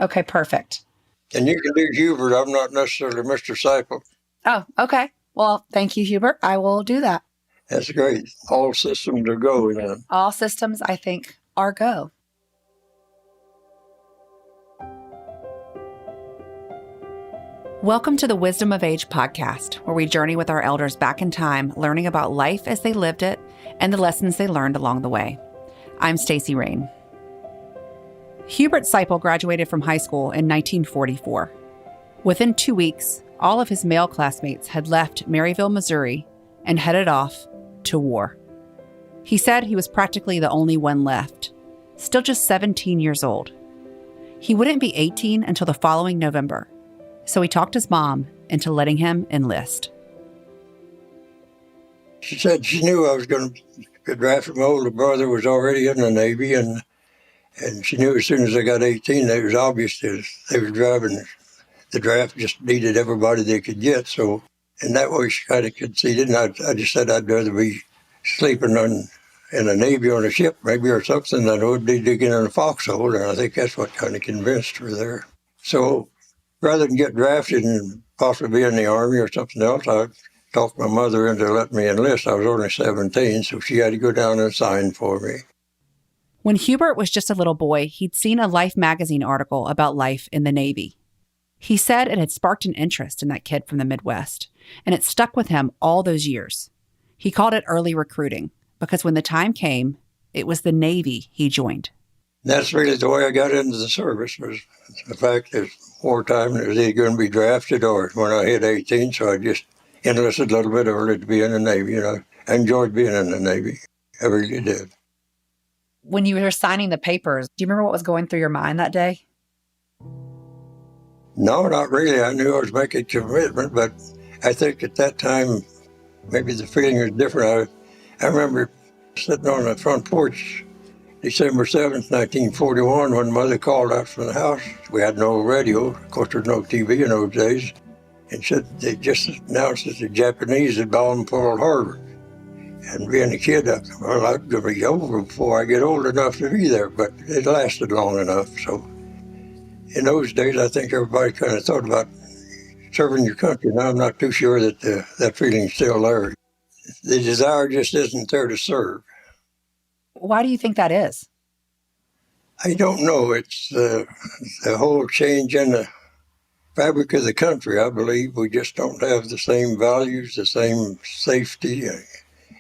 Okay, perfect. And you can do Hubert. I'm not necessarily Mr. Seipel. Oh, okay. Well, thank you, Hubert. I will do that. That's great. All systems are go then. All systems, I think, are go. Welcome to the Wisdom of Age podcast, where we journey with our elders back in time, learning about life as they lived it and the lessons they learned along the way. I'm Stacey Rain. Hubert Seipel graduated from high school in 1944. Within 2 weeks, all of his male classmates had left Maryville, Missouri, and headed off to war. He said he was practically the only one left, still just 17 years old. He wouldn't be 18 until the following November, so he talked his mom into letting him enlist. She said she knew I was going to get drafted. My older brother was already in the Navy, and she knew as soon as I got 18, it was obvious that they were driving. The draft just needed everybody they could get. So in that way, she kind of conceded, and I just said I'd rather be sleeping in the Navy on a ship, maybe, or something, than I would be digging in a foxhole, and I think that's what kind of convinced her there. So rather than get drafted and possibly be in the Army or something else, I talked my mother into letting me enlist. I was only 17, so she had to go down and sign for me. When Hubert was just a little boy, he'd seen a Life magazine article about life in the Navy. He said it had sparked an interest in that kid from the Midwest, and it stuck with him all those years. He called it early recruiting, because when the time came, it was the Navy he joined. That's really the way I got into the service, was the fact that wartime it was either going to be drafted or when I hit 18, so I just enlisted a little bit early to be in the Navy. I enjoyed being in the Navy. I really did. When you were signing the papers, do you remember what was going through your mind that day? No, not really. I knew I was making a commitment, but I think at that time, maybe the feeling was different. I remember sitting on the front porch December 7th, 1941, when Mother called out from the house. We had no radio. Of course, there was no TV in those days. And said they just announced that the Japanese had bombed Pearl Harbor. And being a kid, I thought, well, I'm going to be over before I get old enough to be there. But it lasted long enough. So in those days, I think everybody kind of thought about serving your country. Now I'm not too sure that that feeling's still there. The desire just isn't there to serve. Why do you think that is? I don't know. It's the whole change in the fabric of the country, I believe. We just don't have the same values, the same safety.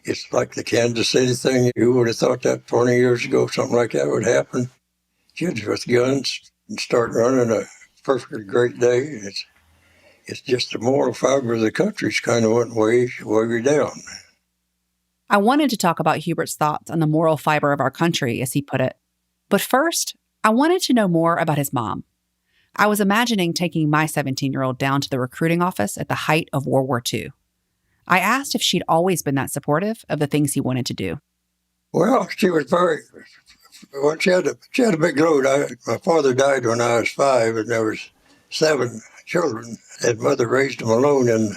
It's like the Kansas City thing. Who would have thought that 20 years ago, something like that would happen? Kids with guns and start running a perfectly great day. It's just the moral fiber of the country's kind of went way down. I wanted to talk about Hubert's thoughts on the moral fiber of our country, as he put it. But first, I wanted to know more about his mom. I was imagining taking my 17-year-old down to the recruiting office at the height of World War II. I asked if she'd always been that supportive of the things he wanted to do. Well, she was very... Well, she had a big load. My father died when I was 5, and there was 7 children. And Mother raised them alone and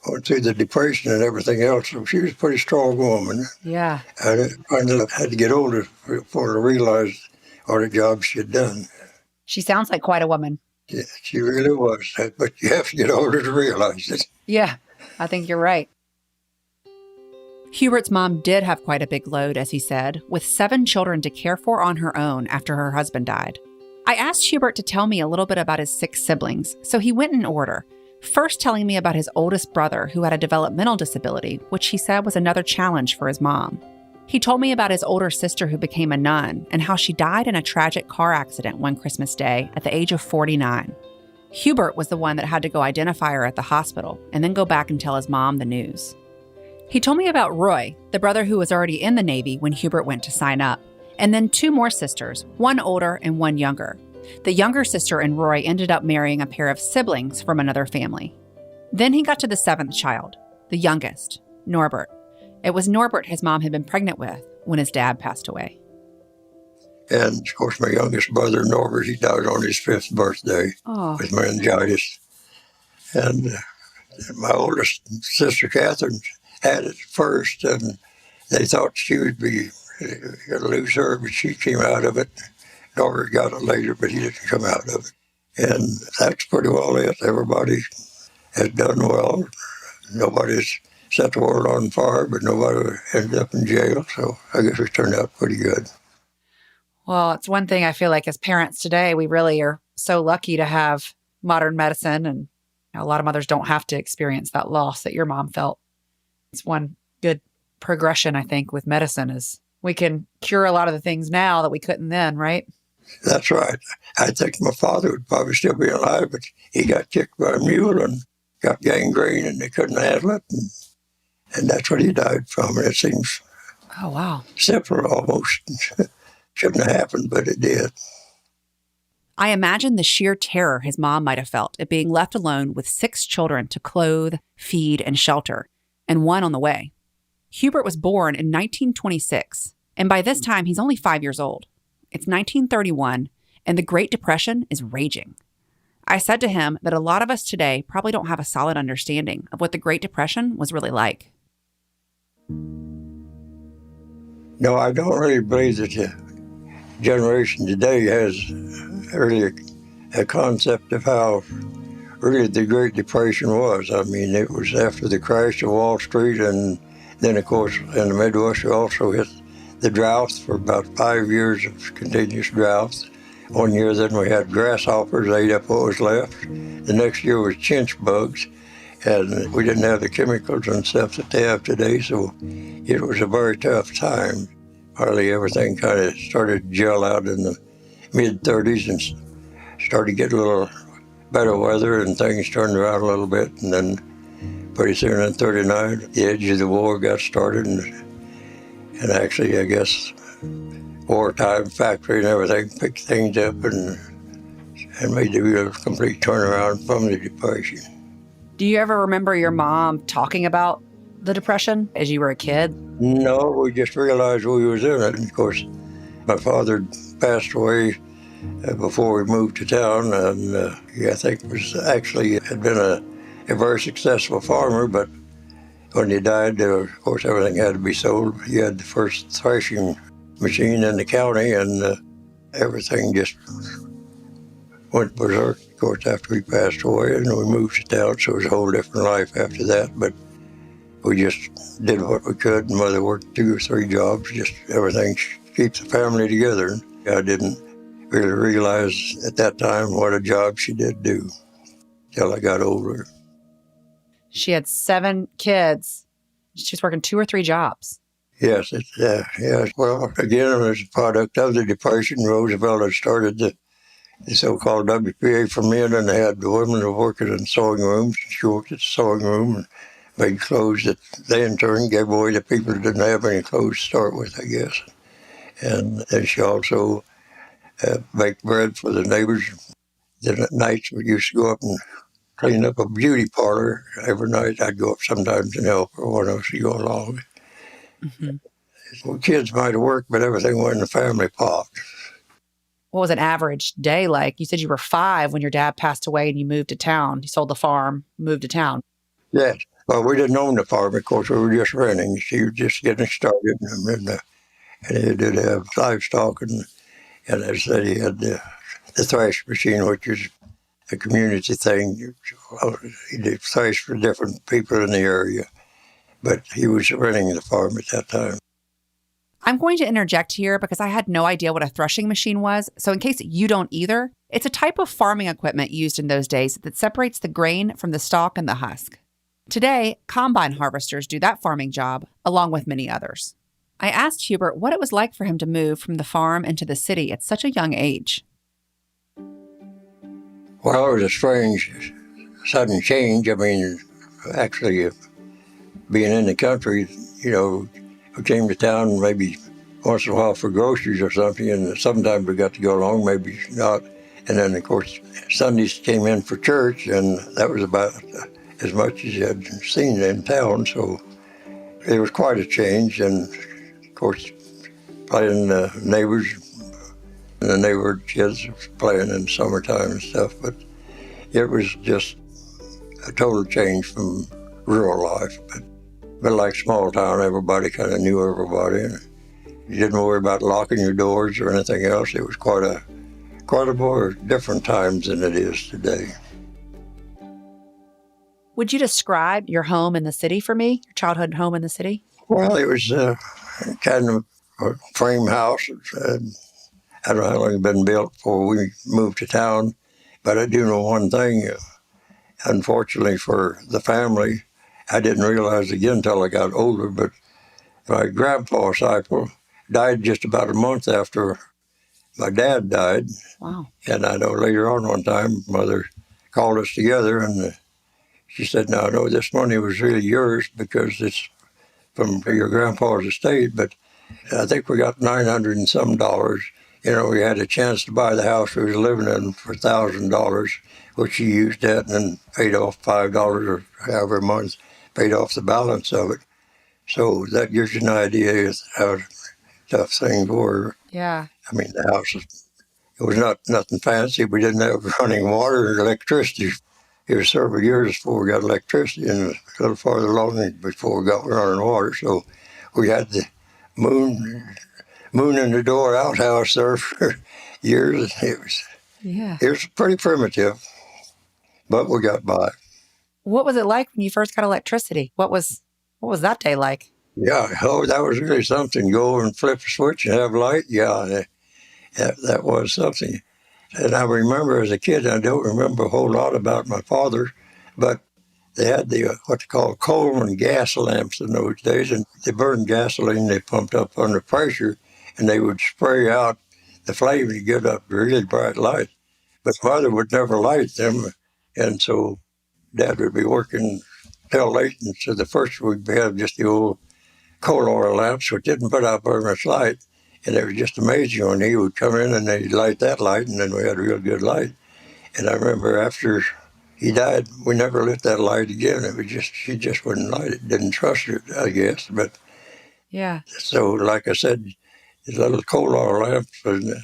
went through the Depression and everything else. So she was a pretty strong woman. Yeah. I finally had to get older before I realized all the jobs she had done. She sounds like quite a woman. Yeah, she really was. But you have to get older to realize it. Yeah, I think you're right. Hubert's mom did have quite a big load, as he said, with 7 children to care for on her own after her husband died. I asked Hubert to tell me a little bit about his 6 siblings, so he went in order. First telling me about his oldest brother who had a developmental disability, which he said was another challenge for his mom. He told me about his older sister who became a nun and how she died in a tragic car accident one Christmas Day at the age of 49. Hubert was the one that had to go identify her at the hospital and then go back and tell his mom the news. He told me about Roy, the brother who was already in the Navy when Hubert went to sign up, and then 2 more sisters, one older and one younger. The younger sister and Roy ended up marrying a pair of siblings from another family. Then he got to the 7th child, the youngest, Norbert. It was Norbert his mom had been pregnant with when his dad passed away. And, of course, my youngest brother, Norbert, he died on his 5th birthday with meningitis. And my oldest sister, Catherine, had it first, and they thought she would be going to lose her, but she came out of it. Or he got it later, but he didn't come out of it. And that's pretty well it. Everybody has done well. Nobody's set the world on fire, but nobody ended up in jail. So I guess it turned out pretty good. Well, it's one thing I feel like as parents today, we really are so lucky to have modern medicine. And a lot of mothers don't have to experience that loss that your mom felt. It's one good progression, I think, with medicine is we can cure a lot of the things now that we couldn't then, right? That's right. I think my father would probably still be alive, but he got kicked by a mule and got gangrene and they couldn't handle it. And that's what he died from. And it seems Oh, wow. simple almost. Shouldn't have happened, but it did. I imagine the sheer terror his mom might have felt at being left alone with 6 children to clothe, feed, and shelter, and one on the way. Hubert was born in 1926, and by this time he's only 5 years old. It's 1931, and the Great Depression is raging. I said to him that a lot of us today probably don't have a solid understanding of what the Great Depression was really like. No, I don't really believe that the generation today has really a concept of how really the Great Depression was. I mean, it was after the crash of Wall Street, and then, of course, in the Midwest, we also hit the drought for about 5 years of continuous drought. One year, then we had grasshoppers ate up what was left. The next year was chinch bugs, and we didn't have the chemicals and stuff that they have today, so it was a very tough time. Hardly everything kind of started to gel out in the mid-30s and started to get a little better weather and things turned around a little bit. And then pretty soon in 39, the edge of the war got started. And actually, I guess, wartime factory and everything picked things up and made the real complete turnaround from the Depression. Do you ever remember your mom talking about the Depression as you were a kid? No, we just realized we was in it. And of course, my father passed away before we moved to town, and I think had been a very successful farmer, but when he died, of course, everything had to be sold. He had the first threshing machine in the county, and everything just went berserk, of course, after he passed away, and we moved to town, so it was a whole different life after that. But we just did what we could, and Mother worked 2 or 3 jobs, just everything keeps the family together. I didn't really realize at that time what a job she did do till I got older. She had 7 kids. She was working 2 or 3 jobs. Yes, Well, again, it was a product of the Depression. Roosevelt had started the so-called WPA for men, and they had the women who were working in sewing rooms. She worked at the sewing room and made clothes that they in turn gave away to people who didn't have any clothes to start with, I guess. And then she also baked bread for the neighbors. Then at nights we used to go up and clean up a beauty parlor. Every night I'd go up sometimes and help her when I was to go along. Mm-hmm. Well, kids might have worked, but everything went in the family pot. What was an average day like? You said you were 5 when your dad passed away and you moved to town. You sold the farm, moved to town. Yes. Well, we didn't own the farm, of course. We were just renting. She was just getting started. And he did have livestock. And as I said, he had the thrash machine, which is a community thing. He did thrash for different people in the area. But he was renting the farm at that time. I'm going to interject here because I had no idea what a threshing machine was. So in case you don't either, it's a type of farming equipment used in those days that separates the grain from the stalk and the husk. Today, combine harvesters do that farming job, along with many others. I asked Hubert what it was like for him to move from the farm into the city at such a young age. Well, it was a strange, sudden change. I mean, actually, being in the country, we came to town maybe once in a while for groceries or something, and sometimes we got to go along, maybe not. And then, of course, Sundays came in for church, and that was about as much as you had seen in town. So it was quite a change, and of course, playing neighbors, and the neighborhood kids playing in the summertime and stuff. But it was just a total change from rural life. But like small town, everybody kind of knew everybody. You didn't worry about locking your doors or anything else. It was quite a more different times than it is today. Would you describe your home in the city for me, your childhood home in the city? Well, it was kind of a frame house. I don't know how long it had been built before we moved to town, but I do know one thing. Unfortunately for the family, I didn't realize again until I got older, but my grandpa Seipel died just about a month after my dad died. Wow. And I know later on one time, Mother called us together and she said, "Now, I know this money was really yours because it's from your grandpa's estate, but I think we got 900 and some dollars. You know, we had a chance to buy the house we was living in for $1,000, which she used that and then paid off $5 or however a month, paid off the balance of it. So that gives you an idea of how tough things were. Yeah. I mean, the house, it was not nothing fancy. We didn't have running water or electricity. It was several years before we got electricity and a little farther along before we got running water. So we had the moon in the door outhouse there for years. It was pretty primitive, but we got by. What was it like when you first got electricity? What was that day like? Yeah, oh, that was really something. Go and flip a switch and have light. Yeah, that was something. And I remember as a kid, I don't remember a whole lot about my father, but they had the what they call Coleman gas lamps in those days, and they burned gasoline they pumped up under pressure, and they would spray out the flame to give up really bright light. But Mother would never light them, and so Dad would be working till late, and so the first we'd have just the old coal oil lamps, which didn't put out very much light. And it was just amazing when he would come in and they'd light that light, and then we had a real good light. And I remember after he died, we never lit that light again. It was just, she just wouldn't light it, didn't trust it, I guess. But yeah. So, like I said, the little coal oil lamps, and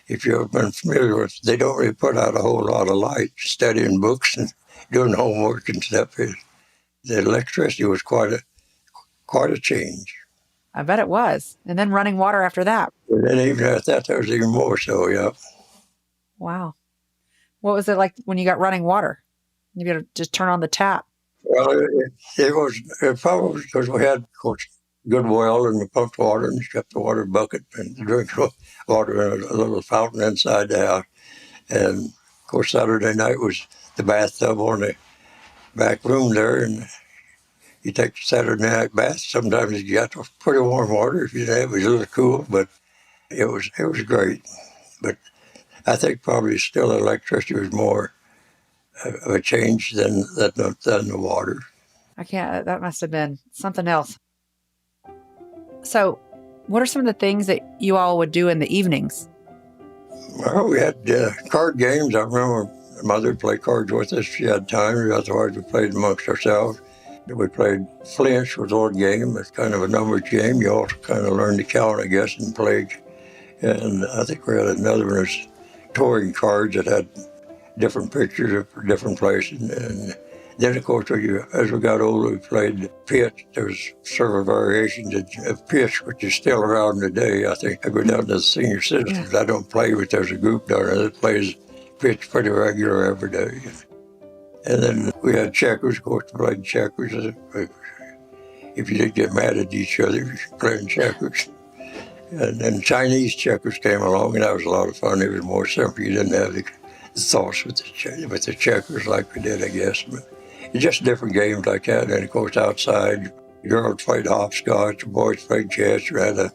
if you've been familiar with, they don't really put out a whole lot of light, studying books and doing homework and stuff. The electricity was quite a change. I bet it was. And then running water after that. And then even at that, there was even more so, yeah. Wow. What was it like when you got running water? You got to just turn on the tap. Well, it probably because we had, of course, good well and we pumped water and kept the water bucket and drink water in a little fountain inside the house. And, of course, Saturday night was the bathtub on the back room there, and you take the Saturday night bath. Sometimes you got pretty warm water. If you didn't have it, was a little cool, but it was great. But I think probably still electricity was more of a change than the water. That must have been something else. So what are some of the things that you all would do in the evenings? Well, we had card games. I remember Mother would play cards with us. She had time. Otherwise, we played amongst ourselves. We played flinch, was an old game. It's kind of a numbers game. You also kind of learn to count, I guess, and play. And I think we had another one was touring cards that had different pictures of different places. And then, of course, as we got older, we played pitch. There was several variations of pitch, which is still around today. I think I go down to the senior citizens. Yeah. I don't play, but there's a group down there that plays pitch pretty regular every day. And then we had checkers, of course, played checkers. If you did get mad at each other, you playing checkers. And then Chinese checkers came along, and that was a lot of fun. It was more simple. You didn't have the thoughts with the checkers like we did, I guess. But just different games like that. And, of course, outside, the girls played hopscotch, the boys played chess. We had a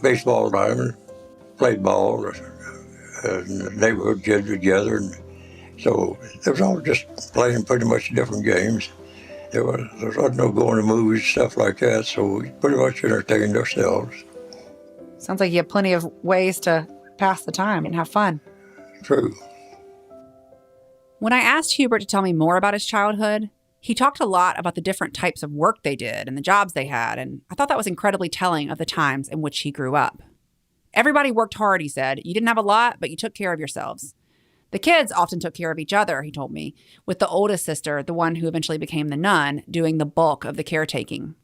baseball diamond, played ball, and the neighborhood kids together. And so it was all just playing pretty much different games. There wasn't no going to movies, stuff like that, so we pretty much entertained ourselves. Sounds like you have plenty of ways to pass the time and have fun. True. When I asked Hubert to tell me more about his childhood, he talked a lot about the different types of work they did and the jobs they had, and I thought that was incredibly telling of the times in which he grew up. Everybody worked hard, he said. You didn't have a lot, but you took care of yourselves. The kids often took care of each other, he told me, with the oldest sister, the one who eventually became the nun, doing the bulk of the caretaking.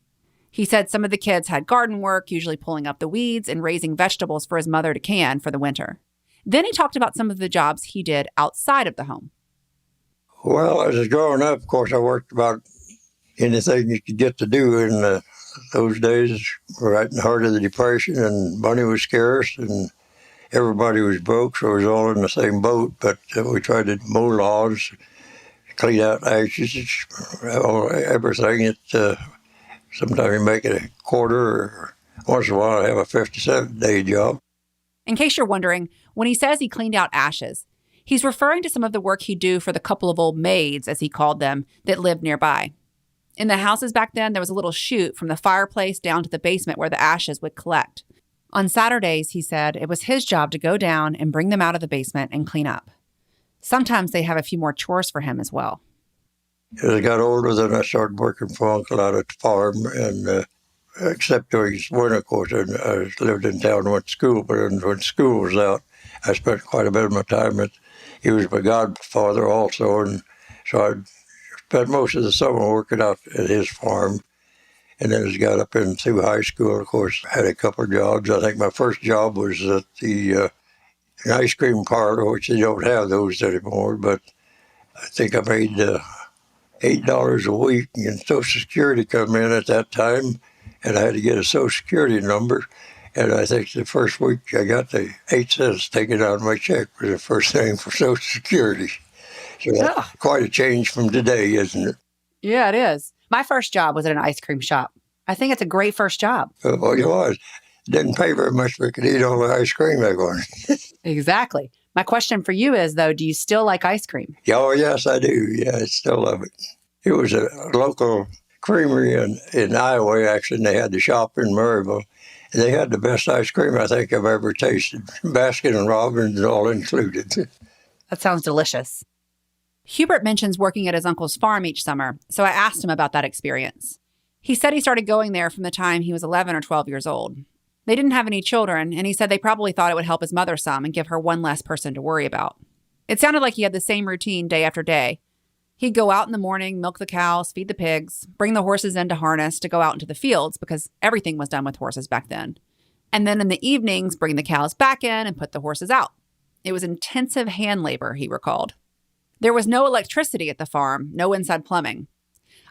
He said some of the kids had garden work, usually pulling up the weeds and raising vegetables for his mother to can for the winter. Then he talked about some of the jobs he did outside of the home. Well, as I was growing up, of course, I worked about anything you could get to do in those days, right in the heart of the Depression, and money was scarce, and everybody was broke, so we was all in the same boat. But we tried to mow lawns, clean out ashes, everything. Sometimes you make it a quarter, or once in a while I have a 57-day job. In case you're wondering, when he says he cleaned out ashes, he's referring to some of the work he'd do for the couple of old maids, as he called them, that lived nearby. In the houses back then, there was a little chute from the fireplace down to the basement where the ashes would collect. On Saturdays, he said, it was his job to go down and bring them out of the basement and clean up. Sometimes they have a few more chores for him as well. As I got older, then I started working for Uncle out at the farm, and except during his winter, of course, I lived in town and went to school, but when school was out, I spent quite a bit of my time he was my godfather also, and so I spent most of the summer working out at his farm. And then as I got up through high school, of course, I had a couple of jobs. I think my first job was at the an ice cream parlor, which they don't have those anymore, but I think I made $8 a week, and Social Security come in at that time, and I had to get a Social Security number. And I think the first week I got the 8 cents taken out of my check for the first thing for Social Security. So that's quite a change from today, isn't it? Yeah, it is. My first job was at an ice cream shop. I think it's a great first job. Well, it was. It didn't pay very much, but we could eat all the ice cream they wanted. Exactly. My question for you is, though, do you still like ice cream? Oh, yes, I do. Yeah, I still love it. It was a local creamery in Iowa, actually, and they had the shop in Maryville. And they had the best ice cream I think I've ever tasted. Baskin and Robbins all included. That sounds delicious. Hubert mentions working at his uncle's farm each summer, so I asked him about that experience. He said he started going there from the time he was 11 or 12 years old. They didn't have any children, and he said they probably thought it would help his mother some and give her one less person to worry about. It sounded like he had the same routine day after day. He'd go out in the morning, milk the cows, feed the pigs, bring the horses into harness to go out into the fields because everything was done with horses back then. And then in the evenings, bring the cows back in and put the horses out. It was intensive hand labor, he recalled. There was no electricity at the farm, no inside plumbing.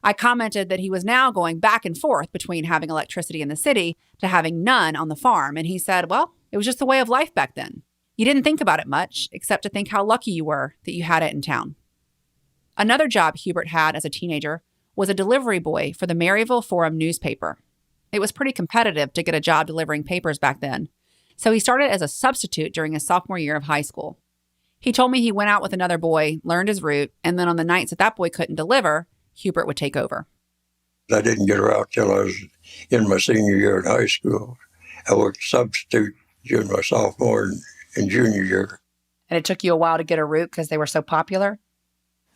I commented that he was now going back and forth between having electricity in the city to having none on the farm. And he said, well, it was just the way of life back then. You didn't think about it much, except to think how lucky you were that you had it in town. Another job Hubert had as a teenager was a delivery boy for the Maryville Forum newspaper. It was pretty competitive to get a job delivering papers back then, so he started as a substitute during his sophomore year of high school. He told me he went out with another boy, learned his route, and then on the nights that boy couldn't deliver, Hubert would take over. I didn't get her out till I was in my senior year in high school. I worked substitute during my sophomore and junior year. And it took you a while to get a route because they were so popular?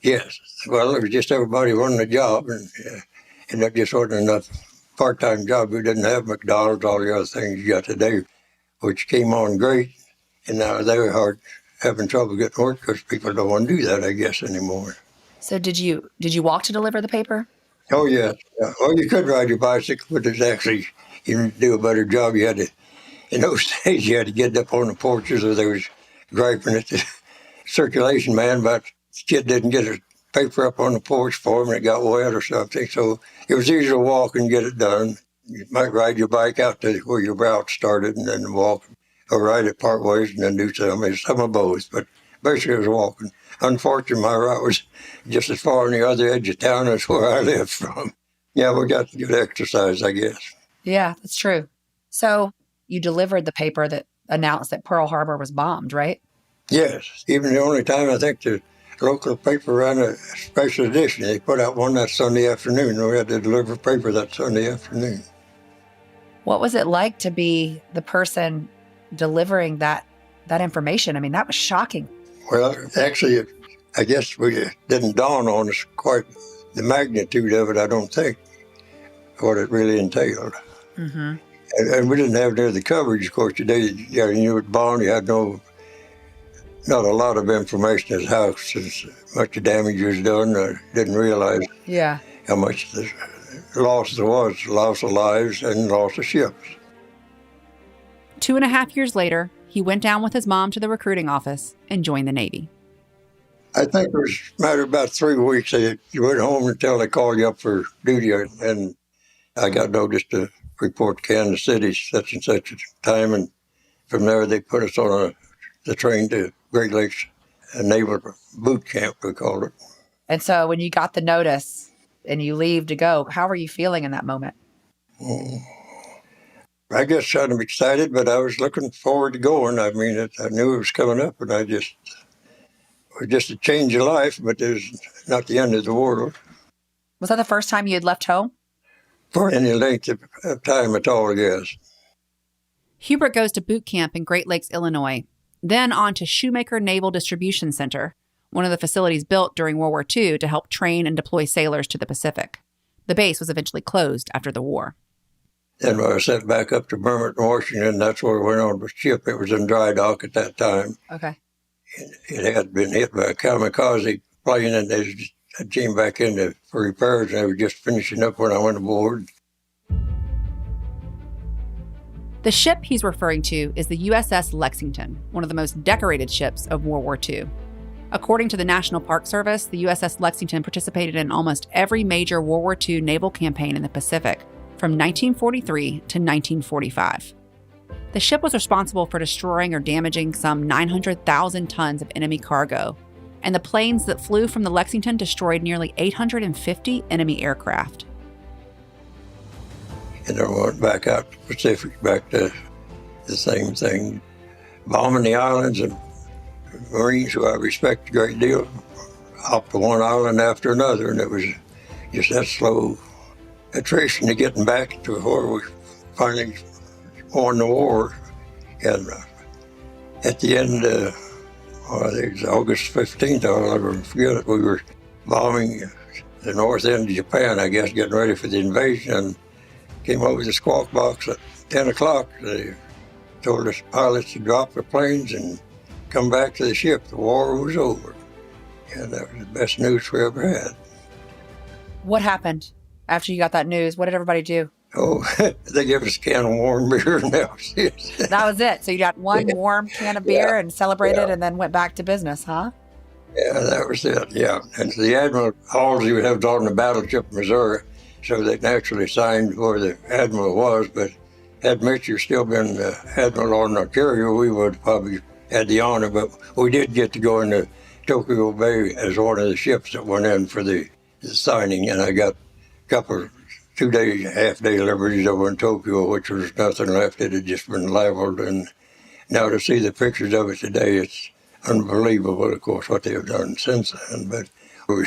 Yes. Well, it was just everybody wanting a job, and that just wasn't enough part-time job. We didn't have McDonald's, all the other things you got today, which came on great, and now they're having trouble getting work because people don't want to do that, I guess, anymore. So did you walk to deliver the paper? Oh, yes. Well, you could ride your bicycle, but it's actually, you need to do a better job. You had to, in those days, you had to get up on the porches, or they was griping at the circulation man about the kid didn't get a paper up on the porch for him and it got wet or something. So it was easier to walk and get it done. You might ride your bike out to where your route started and then walk, or ride it part ways and then do some of both. But basically it was walking. Unfortunately, my route was just as far on the other edge of town as where I lived from. Yeah, we got good exercise, I guess. Yeah, that's true. So you delivered the paper that announced that Pearl Harbor was bombed, right? Yes. Even the only time I think the local paper ran a special edition. They put out one that Sunday afternoon. We had to deliver paper that Sunday afternoon. What was it like to be the person delivering that information? I mean, that was shocking. Well, actually, I guess it didn't dawn on us quite the magnitude of it, I don't think, what it really entailed. Mm-hmm. And we didn't have any of the coverage, of course, today. You knew it bombed, you had not a lot of information as how much damage was done. I didn't realize how much loss there was loss of lives and loss of ships. 2.5 years later, he went down with his mom to the recruiting office and joined the Navy. I think it was a matter of about 3 weeks. You went home until they called you up for duty, and I got notice to report to Kansas City such and such a time, and from there they put us on the train to Great Lakes Naval Boot Camp, we called it. And so when you got the notice and you leave to go, how were you feeling in that moment? I guess kind of excited, but I was looking forward to going. I mean, I knew it was coming up, and it was just a change of life, but it was not the end of the world. Was that the first time you had left home? For any length of time at all, yes. Hubert goes to boot camp in Great Lakes, Illinois, then on to Shoemaker Naval Distribution Center, one of the facilities built during World War II to help train and deploy sailors to the Pacific. The base was eventually closed after the war. And when I sent back up to Bremerton, Washington, that's where we went on the ship. It was in dry dock at that time. Okay. It had been hit by a kamikaze plane, and I came back in for repairs, and they were just finishing up when I went aboard. The ship he's referring to is the USS Lexington, one of the most decorated ships of World War II. According to the National Park Service, the USS Lexington participated in almost every major World War II naval campaign in the Pacific from 1943 to 1945. The ship was responsible for destroying or damaging some 900,000 tons of enemy cargo, and the planes that flew from the Lexington destroyed nearly 850 enemy aircraft. And then we went back out to the Pacific, back to the same thing, bombing the islands, and Marines, who I respect a great deal, off to one island after another, and it was just that slow attrition to getting back to where we finally won the war. And at the end, I think it was August 15th, I'll never forget it, we were bombing the north end of Japan, I guess, getting ready for the invasion, and came over the squawk box at 10 o'clock. They told us pilots to drop their planes and come back to the ship. The war was over. And that was the best news we ever had. What happened after you got that news? What did everybody do? Oh, they gave us a can of warm beer, and that was it. That was it. So you got one warm can of beer and celebrated and then went back to business, huh? Yeah, that was it, yeah. And the Admiral Halsey would have on the battleship Missouri, so they naturally signed where the Admiral was, but had Mitchell still been Admiral on the carrier, we would probably had the honor, but we did get to go into Tokyo Bay as one of the ships that went in for the signing, and I got a couple of 2-day, half-day liberties over in Tokyo, which was nothing left. It had just been leveled, and now to see the pictures of it today, it's unbelievable, of course, what they've done since then, but we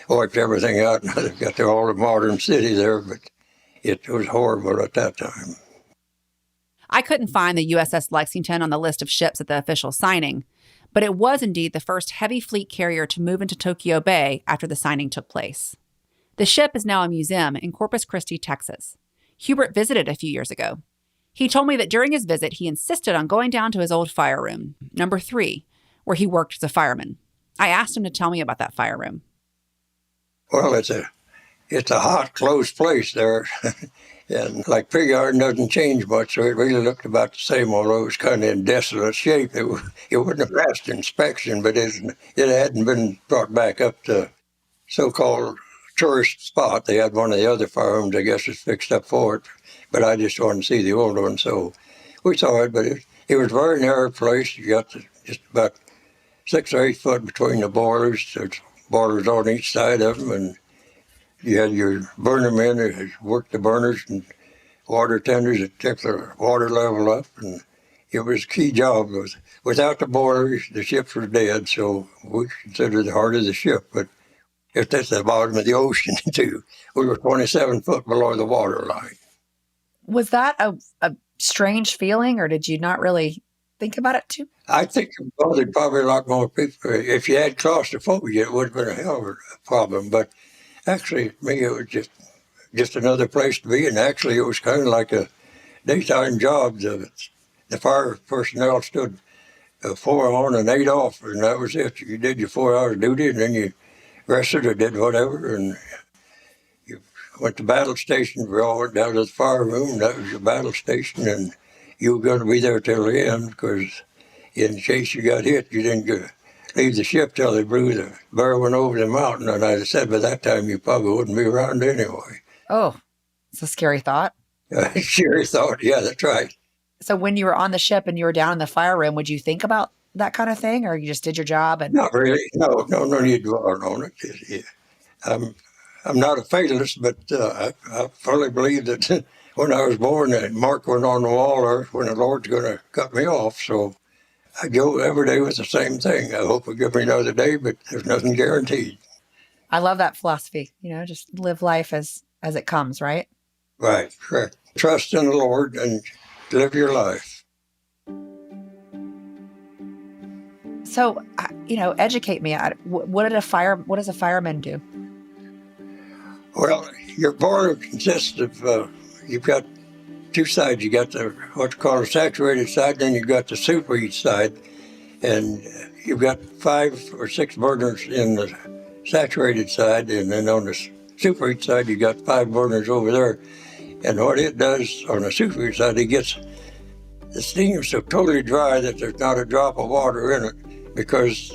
wiped everything out. Now they've got all the modern city there, but it was horrible at that time. I couldn't find the USS Lexington on the list of ships at the official signing, but it was indeed the first heavy fleet carrier to move into Tokyo Bay after the signing took place. The ship is now a museum in Corpus Christi, Texas. Hubert visited a few years ago. He told me that during his visit, he insisted on going down to his old fire room, number 3, where he worked as a fireman. I asked him to tell me about that fire room. Well, it's a hot, closed place there. And like pig iron doesn't change much, so it really looked about the same, although it was kind of in desolate shape. It wouldn't have passed inspection, but it hadn't been brought back up to so-called tourist spot. They had one of the other fire rooms, I guess, was fixed up for it, but I just wanted to see the old one, so we saw it, but it was a very narrow place. You got just about 6 or 8 foot between the boilers. There's boilers on each side of them, and you had your burner men who worked the burners and water tenders that kept the water level up, and it was a key job. Without the boilers, the ships were dead, so we considered the heart of the ship, but it's at the bottom of the ocean, too. We were 27 foot below the water line. Was that a strange feeling, or did you not really think about it too? I think it bothered probably a lot more people. If you had claustrophobia, it would have been a hell of a problem, but actually, to me, it was just another place to be, and actually, it was kind of like a daytime job. The fire personnel stood 4 on and 8 off, and that was it. You did your 4 hours duty, and then you rested or did whatever, and you went to battle station. We all went down to the fire room. That was your battle station, and you were going to be there till the end because in case you got hit, you didn't leave the ship till they blew the barrel over the mountain. And I said by that time you probably wouldn't be around anyway. Oh, it's a scary thought. Scary thought. Yeah, that's right. So when you were on the ship and you were down in the fire room, would you think about that kind of thing, or you just did your job? And Not really. No need to dwell on it. Yeah. I'm not a fatalist, but I fully believe that when I was born, that mark went on the wall or when the Lord's going to cut me off. So I go every day with the same thing. I hope He'll give me another day, but there's nothing guaranteed. I love that philosophy. Just live life as it comes, right? Right, correct. Trust in the Lord and live your life. So, educate me. What does a fireman do? Well, your boiler consists of, you've got two sides. You got what's called a saturated side, then you've got the superheat side. And you've got 5 or 6 burners in the saturated side, and then on the superheat side, you got 5 burners over there. And what it does on the superheat side, it gets the steam so totally dry that there's not a drop of water in it, because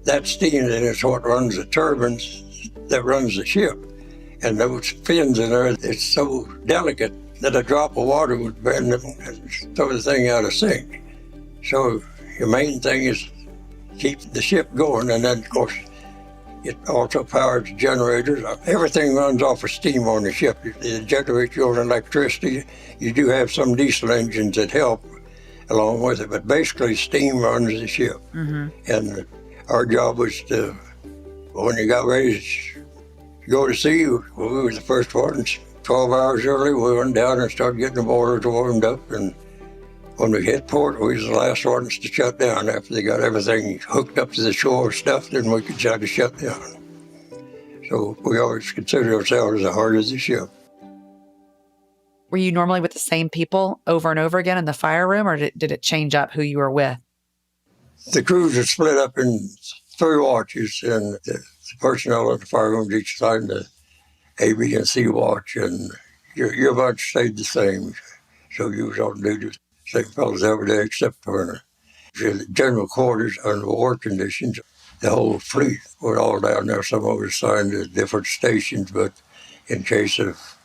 that steam then is what runs the turbines that runs the ship. And those fins in there, it's so delicate that a drop of water would bend them and throw the thing out of sync. So your main thing is keep the ship going, and then, of course, it also powers generators. Everything runs off of steam on the ship. It generates your own electricity. You do have some diesel engines that help along with it, but basically steam runs the ship. Mm-hmm. And our job was to, when you got ready to go to sea, we were the first ones. 12 hours early, we went down and started getting the boilers warmed up, and when we hit port, we was the last ones to shut down. After they got everything hooked up to the shore stuff, then we could try to shut down. So we always considered ourselves the heart of the ship. Were you normally with the same people over and over again in the fire room, or did it change up who you were with? The crews are split up in 3 watches, and the personnel in the fire room each assigned the A, B, and C watch, and your bunch stayed the same. So you was on duty, same fellows every day except for the general quarters under war conditions. The whole fleet were all down there. Some of us assigned to different stations, but in case of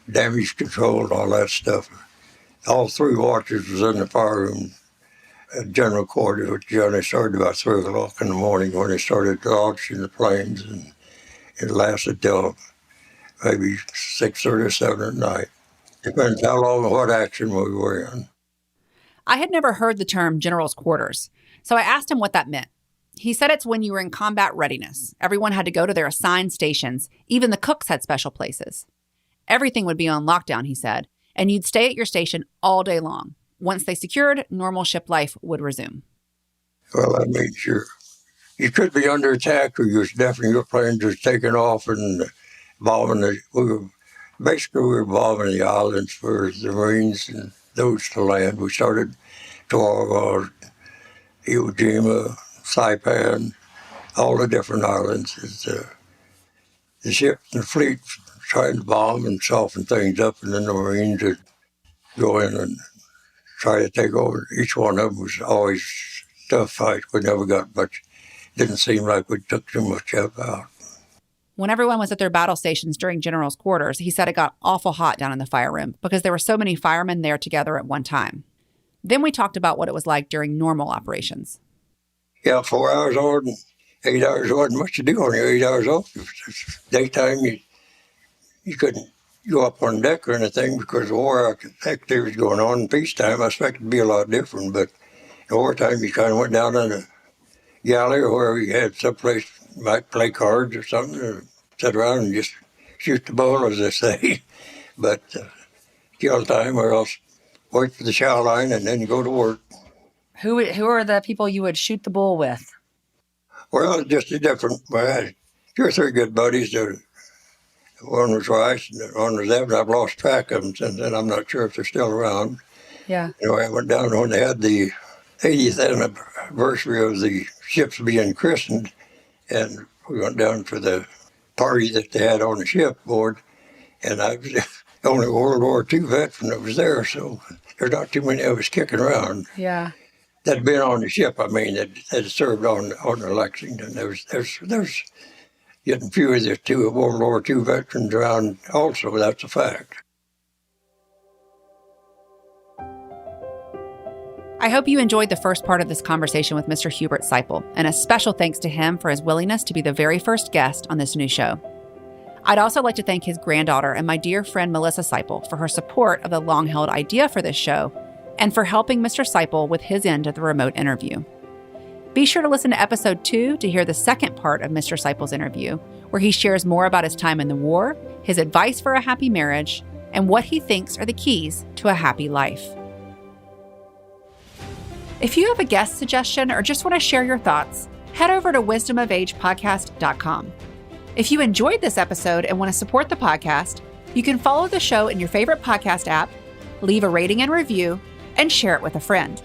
damage control and all that stuff, all 3 watches was in the fire room at general quarters, which generally started about 3 o'clock in the morning when they started launching the planes, and it lasted till maybe 6:30 or 7 at night. Depends how long and what action we were in. I had never heard the term general's quarters, so I asked him what that meant. He said it's when you were in combat readiness. Everyone had to go to their assigned stations. Even the cooks had special places. Everything would be on lockdown, he said, and you'd stay at your station all day long. Once they secured, normal ship life would resume. Well, that means you could be under attack, or your planes were taking off and bombing we were bombing the islands for the Marines and those to land. We started Iwo Jima, Saipan, all the different islands. The ship and the fleet trying to bomb and soften things up, and then the Marines would go in and try to take over. Each one of them was always a tough fight. We never got much. Didn't seem like we took too much out. When everyone was at their battle stations during general's quarters, he said it got awful hot down in the fire room because there were so many firemen there together at one time. Then we talked about what it was like during normal operations. Yeah, 4 hours on, 8 hours wasn't much to do on your 8 hours off. Daytime, you couldn't go up on deck or anything because the war activity was going on. In peacetime, I expected it to be a lot different, but in wartime, you kind of went down in a galley or wherever you had someplace, you might play cards or something, or sit around and just shoot the bull, as they say. But kill time, or else wait for the chow line and then go to work. Who are the people you would shoot the bull with? Well, just a different. I had 2 or 3 good buddies. One was Rice and one was Evan. I've lost track of them since then. I'm not sure if they're still around. Yeah. I went down when they had the 80th anniversary of the ships being christened, and we went down for the party that they had on the shipboard. And I was the only World War II veteran that was there, so there's not too many of us kicking around. Yeah. That'd been on the ship, that served on the Lexington. There's getting few of the World War II veterans around also, that's a fact. I hope you enjoyed the first part of this conversation with Mr. Hubert Seipel, and a special thanks to him for his willingness to be the very first guest on this new show. I'd also like to thank his granddaughter and my dear friend Melissa Seipel for her support of the long-held idea for this show and for helping Mr. Seipel with his end of the remote interview. Be sure to listen to episode 2 to hear the second part of Mr. Seipel's interview, where he shares more about his time in the war, his advice for a happy marriage, and what he thinks are the keys to a happy life. If you have a guest suggestion or just want to share your thoughts, head over to wisdomofagepodcast.com. If you enjoyed this episode and want to support the podcast, you can follow the show in your favorite podcast app, leave a rating and review, and share it with a friend.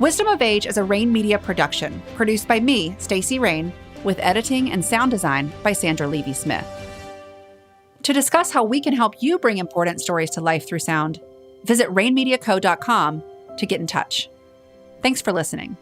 Wisdom of Age is a Rain Media production, produced by me, Stacey Rain, with editing and sound design by Sandra Levy-Smith. To discuss how we can help you bring important stories to life through sound, visit rainmediaco.com to get in touch. Thanks for listening.